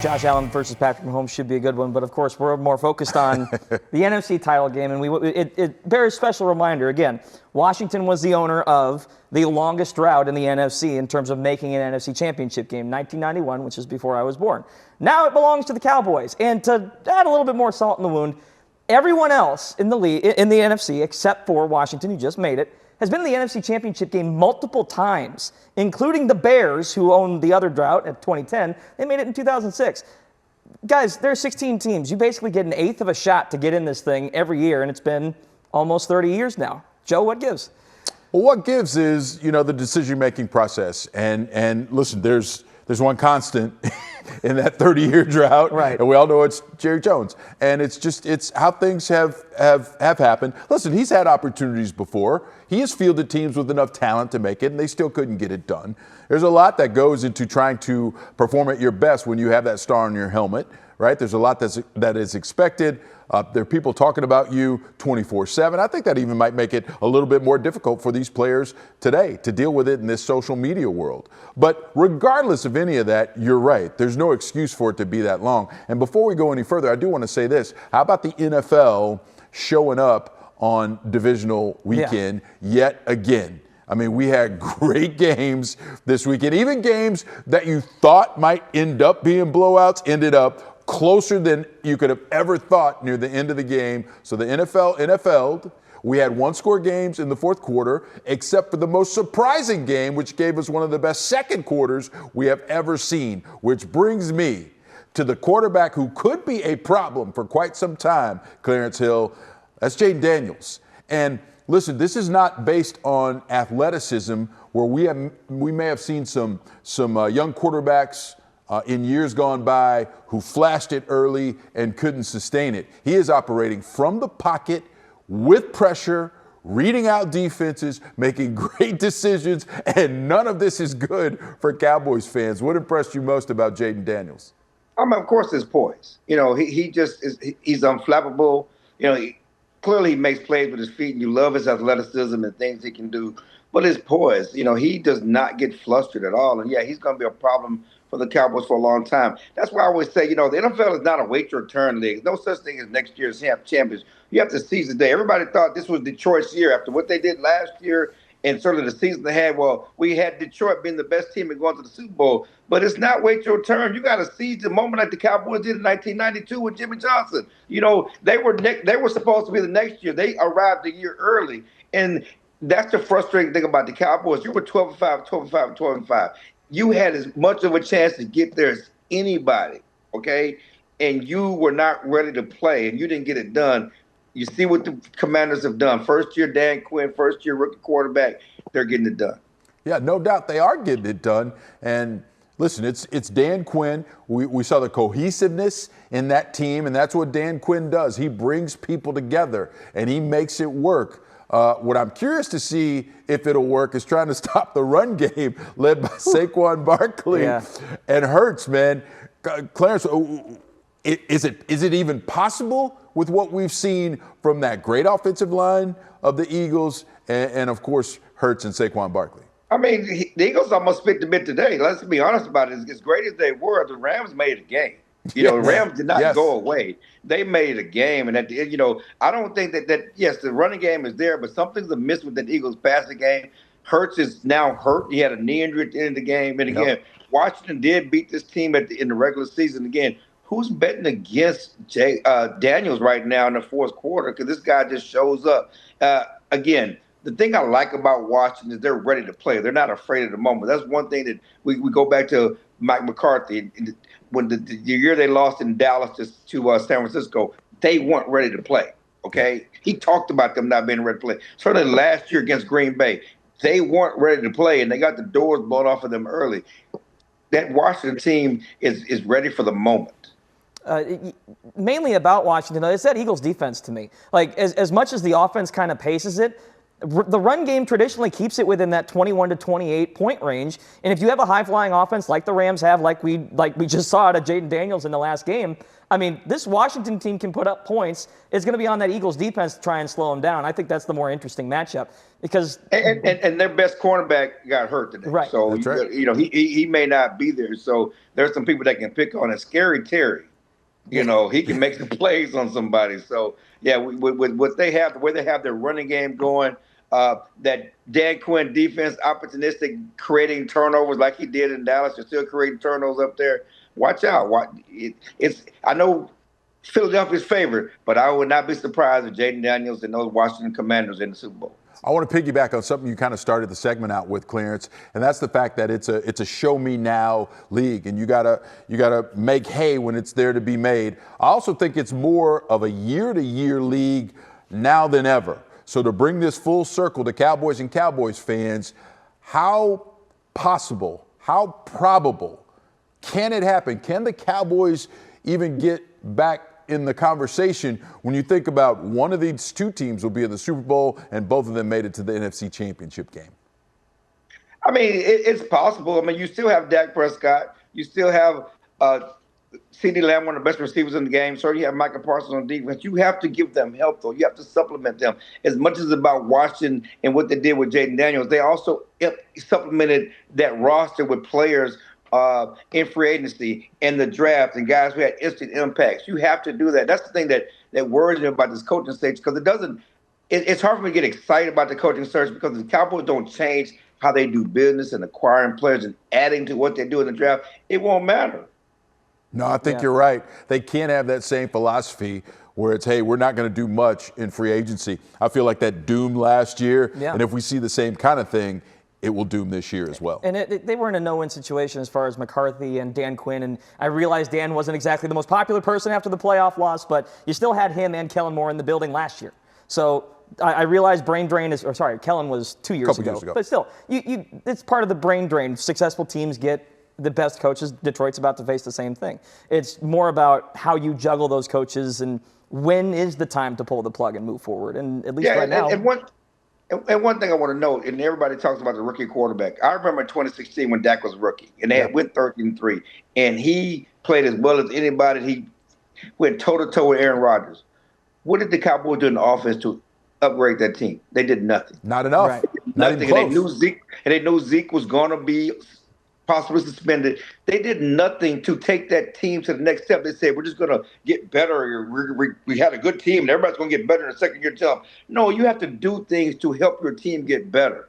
Josh Allen versus Patrick Mahomes should be a good one, but of course we're more focused on the NFC title game, and it bears special reminder. Again, Washington was the owner of the longest drought in the NFC in terms of making an NFC Championship Game, 1991, which is before I was born. Now it belongs to the Cowboys, and to add a little bit more salt in the wound, everyone else in the NFC, except for Washington, who just made it, has been in the NFC Championship Game multiple times, including the Bears, who owned the other drought at 2010. They made it in 2006. Guys, there are 16 teams. You basically get an eighth of a shot to get in this thing every year, and it's been almost 30 years now. Joe, what gives? Well, what gives is, the decision-making process. And listen, there's one constant in that 30-year drought, right? And we all know it's Jerry Jones. And it's how things have happened. Listen, he's had opportunities before. He has fielded teams with enough talent to make it, and they still couldn't get it done. There's a lot that goes into trying to perform at your best when you have that star on your helmet, right? There's a lot that is expected. There are people talking about you 24/7. I think that even might make it a little bit more difficult for these players today to deal with it in this social media world. But regardless of any of that, you're right. There's no excuse for it to be that long. And before we go any further, I do want to say this. How about the NFL showing up on divisional weekend yet again? I mean, we had great games this weekend. Even games that you thought might end up being blowouts ended up closer than you could have ever thought near the end of the game. So the NFL'd. We had one-score games in the fourth quarter, except for the most surprising game, which gave us one of the best second quarters we have ever seen, which brings me to the quarterback who could be a problem for quite some time, Clarence Hill. That's Jayden Daniels. And listen, this is not based on athleticism, where we may have seen some young quarterbacks in years gone by who flashed it early and couldn't sustain it. He is operating from the pocket with pressure, reading out defenses, making great decisions, and none of this is good for Cowboys fans. What impressed you most about Jayden Daniels? Of course, his poise. He just is. He's unflappable. Clearly he makes plays with his feet, and you love his athleticism and things he can do. But his poise, he does not get flustered at all. And, yeah, he's going to be a problem for the Cowboys for a long time. That's why I always say, the NFL is not a wait your turn league. No such thing as next year's champions. You have to seize the day. Everybody thought this was Detroit's year after what they did last year and certainly the season they had. Well, we had Detroit being the best team and going to the Super Bowl. But it's not wait your turn. You got to seize the moment like the Cowboys did in 1992 with Jimmy Johnson. They were supposed to be the next year. They arrived a year early. And that's the frustrating thing about the Cowboys. You were 12-5, 12-5, 12-5. You had as much of a chance to get there as anybody, okay? And you were not ready to play, and you didn't get it done. You see what the Commanders have done. First year Dan Quinn, first year rookie quarterback, they're getting it done. Yeah, no doubt they are getting it done. And listen, it's Dan Quinn. We saw the cohesiveness in that team, and that's what Dan Quinn does. He brings people together, and he makes it work. What I'm curious to see if it'll work is trying to stop the run game led by Saquon Barkley and Hurts, man. Clarence, is it even possible with what we've seen from that great offensive line of the Eagles and of course, Hurts and Saquon Barkley? I mean, the Eagles almost spit the bit today. Let's be honest about it. As great as they were, the Rams made a game. The Rams did not go away. They made a game. And at the end, I don't think that yes, the running game is there, but something's amiss with the Eagles passing game. Hurts is now hurt. He had a knee injury at the end of the game. And again, Washington did beat this team in the regular season. Again, who's betting against Daniels right now in the fourth quarter? Because this guy just shows up. Again, the thing I like about Washington is they're ready to play. They're not afraid of the moment. That's one thing that we go back to Mike McCarthy. When the year they lost in Dallas to San Francisco, they weren't ready to play, okay? He talked about them not being ready to play. Certainly last year against Green Bay, they weren't ready to play, and they got the doors blown off of them early. That Washington team is ready for the moment. Mainly about Washington, it's that Eagles defense to me. Like, as much as the offense kind of paces it, The run game traditionally keeps it within that 21 to 28 point range. And if you have a high-flying offense like the Rams have, like we just saw out of Jayden Daniels in the last game, I mean, this Washington team can put up points. It's going to be on that Eagles defense to try and slow them down. I think that's the more interesting matchup because and their best cornerback got hurt today. Right. So That's right. he may not be there. So there's some people that can pick on it. Scary Terry. He can make some plays on somebody. So yeah, with what they have, the way they have their running game going. That Dan Quinn defense, opportunistic, creating turnovers like he did in Dallas. They're still creating turnovers up there. Watch out. I know Philadelphia's favorite, but I would not be surprised if Jayden Daniels and those Washington Commanders in the Super Bowl. I want to piggyback on something you kind of started the segment out with, Clarence, and that's the fact that it's a show me now league, and you gotta make hay when it's there to be made. I also think it's more of a year-to-year league now than ever. So to bring this full circle to Cowboys and Cowboys fans, how possible, how probable can it happen? Can the Cowboys even get back in the conversation when you think about one of these two teams will be in the Super Bowl and both of them made it to the NFC Championship game? I mean, it's possible. I mean, you still have Dak Prescott. You still have CeeDee Lamb, one of the best receivers in the game. So you have Michael Parsons on defense. You have to give them help, though. You have to supplement them. As much as it's about Washington and what they did with Jayden Daniels, they also supplemented that roster with players in free agency and the draft and guys who had instant impacts. You have to do that. That's the thing that worries me about this coaching stage because it's hard for me to get excited about the coaching search because the Cowboys don't change how they do business and acquiring players and adding to what they do in the draft. It won't matter. No, I think you're right. They can't have that same philosophy where it's, hey, we're not going to do much in free agency. I feel like that doomed last year. Yeah. And if we see the same kind of thing, it will doom this year as well. And they were in a no-win situation as far as McCarthy and Dan Quinn. And I realized Dan wasn't exactly the most popular person after the playoff loss, but you still had him and Kellen Moore in the building last year. So I realized brain drain is, or sorry, Kellen was 2 years ago. But still, it's part of the brain drain. Successful teams get the best coaches. Detroit's about to face the same thing. It's more about how you juggle those coaches and when is the time to pull the plug and move forward. And at least right now. And one thing I want to note, and everybody talks about the rookie quarterback. I remember in 2016 when Dak was a rookie, and they went 13-3, and he played as well as anybody. He went toe-to-toe with Aaron Rodgers. What did the Cowboys do in the offense to upgrade that team? They did nothing. Not enough. Right. Not Nothing. even And they knew Zeke was going to be possibly suspended. They did nothing to take that team to the next step. They said, we're just going to get better. We had a good team, and everybody's going to get better in the second year. No, you have to do things to help your team get better.